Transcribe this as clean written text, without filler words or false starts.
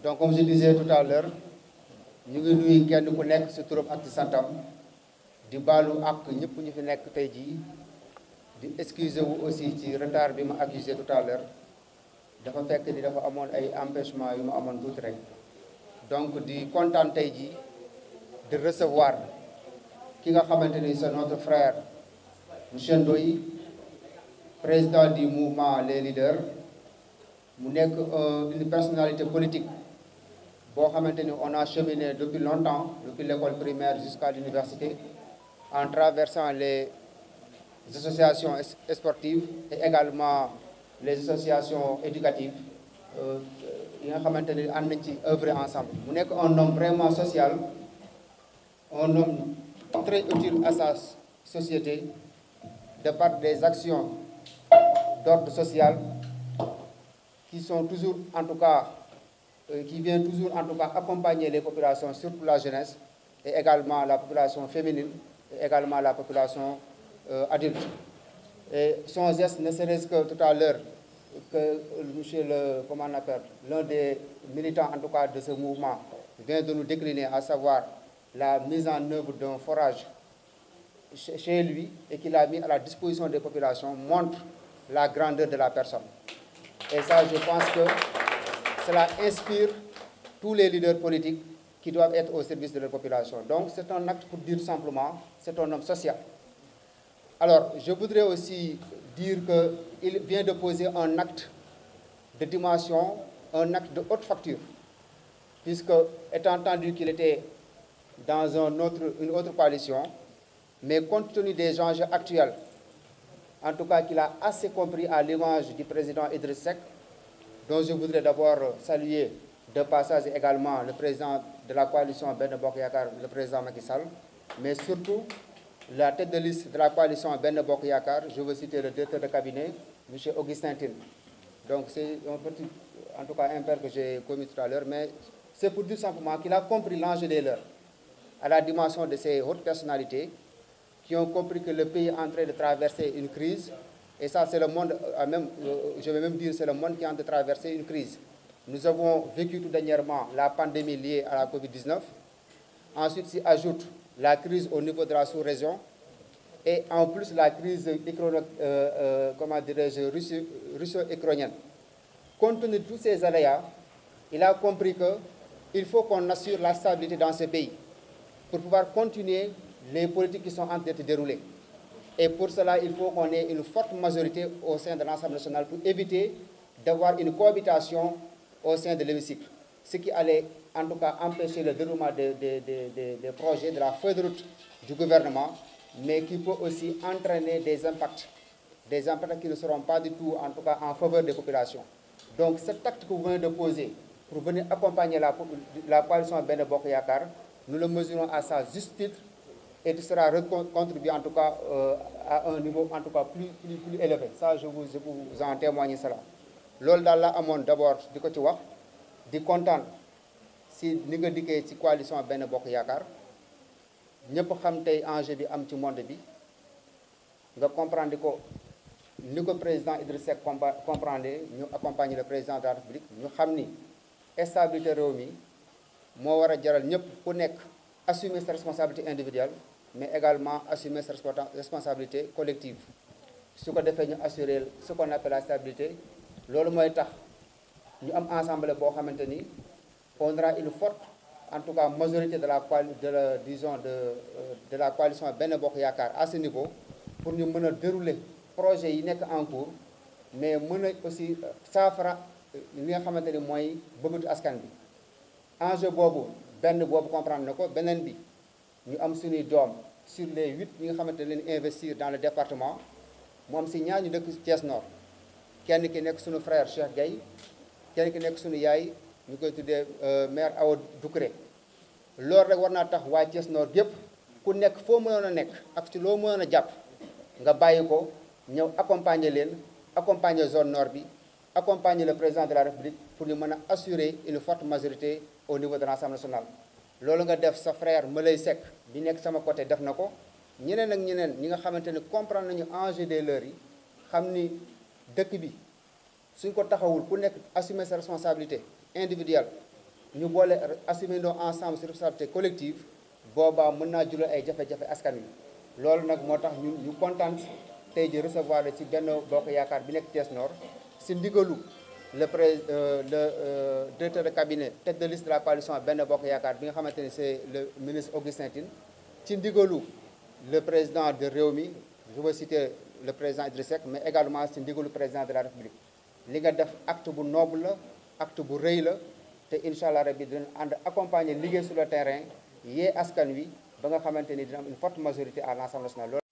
Donc, comme je disais tout à l'heure, ñu ngi nuyu kenn ku nekk ci turam ak ci santam di baalu ak ñëpp ñu fi nekk tey jii di excuser wu aussi ci retard bi ma accusé tout à l'heure dafa fekk ni dafa amoon ay empêchement yu ma amoon tuuti rek donc di kontaan tey jii de recevoir ki nga xamante ni c'est notre frère monsieur Ndoye président du mouvement Les Leaders mu nekk une personnalité politique boo xamante ni on a cheminé depuis longtemps depuis l'école primaire jusqu'à l'université en traversant les associations sportives et également les associations éducatives yi nga xamante ni ànd nañ ci œuvrer ensemble. mu nekk un homme vraiment social, un homme très utile à sa société de par des actions d'ordre social qui sont toujours en tout cas qui vient toujours en tout cas accompagner les populations, surtout la jeunesse, et également la population féminine, et également la population adulte. Et son geste, ne serait-ce que tout à l'heure, que monsieur l'un des militants en tout cas de ce mouvement vient de nous décliner, à savoir la mise en œuvre d'un forage chez lui et qu'il a mis à la disposition des populations, montre la grandeur de la personne. Et ça, je pense que cela inspire tous les leaders politiques qui doivent être au service de leur population. Donc c'est un acte pour dire simplement, c'est un homme social. Alors, je voudrais aussi dire qu'il vient de poser un acte de dimension, un acte de haute facture, puisque, étant entendu qu'il était dans une autre coalition, mais compte tenu des enjeux actuels, en tout cas qu'il a assez compris à l'image du président Idriss Seck, dont je voudrais d'abord saluer de passage également le président de la coalition Benno Bokk Yakaar, le président Macky Sall, mais surtout la tête de liste de la coalition Benno Bokk Yakaar, je veux citer le directeur de cabinet, M. Augustin Tine. Donc c'est un petit, en tout cas impair que j'ai commis tout à l'heure, mais c'est pour dire simplement qu'il a compris l'enjeu des leurs, à la dimension de ces hautes personnalités qui ont compris que le pays est en train de traverser une crise. Et ça, c'est le monde, je vais même dire, c'est le monde qui est en train de traverser une crise. Nous avons vécu tout dernièrement la pandémie liée à la Covid-19. Ensuite s'y ajoute la crise au niveau de la sous-région. Et en plus, la crise russo-ukrainienne. Compte tenu de tous ces aléas, il a compris qu'il faut qu'on assure la stabilité dans ce pays pour pouvoir continuer les politiques qui sont en train d'être déroulées. Et pour cela, il faut qu'on ait une forte majorité au sein de l'Assemblée nationale pour éviter d'avoir une cohabitation au sein de l'hémicycle. Ce qui allait en tout cas empêcher le déroulement des projets, de la feuille de route du gouvernement, mais qui peut aussi entraîner des impacts qui ne seront pas du tout en tout cas en faveur des populations. Donc cet acte que vous venez de poser pour venir accompagner la coalition Benno Bokk Yakaar, nous le mesurons à sa juste titre, et tu seras contribué en tout cas à un niveau en tout cas plus élevé. Ça, je vous en témoigne cela. Loolu daal la amoon d'abord di ko ci wax di kontaan si ni nga dikkee ci coalition Benno Bokk Yaakaar ñëpp xam tey enjeu bi am ci monde bi nga comprendre ko ni ko président Idriss Seck comprendre ñu accompagner le président de la République ñu xam ni stabilité réew mi moo war a jaral ñëpp ku nekk assumer sa responsabilité individuelle, mais également assumer sa responsabilité collective. su ko defee ñu assurer ce qu'on appelle la stabilité, loolu mooy tax ñu am ensemble boo xamante ni on aura une forte en tout cas majorité de la coalition Benno Bokk Yaakaar à ce niveau pour ñu mën a dérouler projet yi nekk en cours, mais mën a aussi saafara li nga xamante ni mooy bëggatu askan bi. Enjeu boobu boobu comprendre na ko, beneen bi ñu am suñuy doom sur les 8 ñi nga xamante ne leen investir dans le département, mu am si ñaar ñu dëkk Thiès Nord, kenn ki nekk suñu frère Cheikh Gueye, kenn ki nekk suñu yaay ñu koy tuddee maire Awa Doucouré. Loolu rek war naa tax waa Thiès Nord yëpp ku nekk foo mënoon a nekk ak ci loo mënoon a jàpp nga bàyyi ko ñëw accompagner leen, accompagner zone nord bi, accompagner le président de la République pour ñu mën a assurer une forte majorité au niveau de l'Assemblée nationale. Loolu nga def sa frère Moulay Seck bi nekk sama côté def na ko, ñeneen ak ñeneen ñi nga xamante ne comprendre nañu enjeu des leurs yi, xam ni dëkk bi suñ ko taxawul ku nekk assumer sa responsabilité individuelle ñu boole assumer ndoo ensemble sur responsabilité collective boobaa mën naa jural ay jafe-jafe askan wi loolu nag moo tax ñu kontaan tey ji recevoir la ci Benno Bokk Yaakaar bi nekk Thiès Nord si ndigalu le directeur de cabinet tête de liste de la coalition Benno Bokk Yaakaar bi nga xamante ni c'est le ministre Augustin Tine ci ndigalu le président de Rewmi, je veux citer le président Idriss Seck mais également si ndigalu président de la République li nga def acte bu noble la acte bu rëy la te incha allah rabbi dinañ ànd accompagner liggéey sur le terrain yee askan wi ba nga xamante ni dina am une forte majorité à l'Assemblée nationale.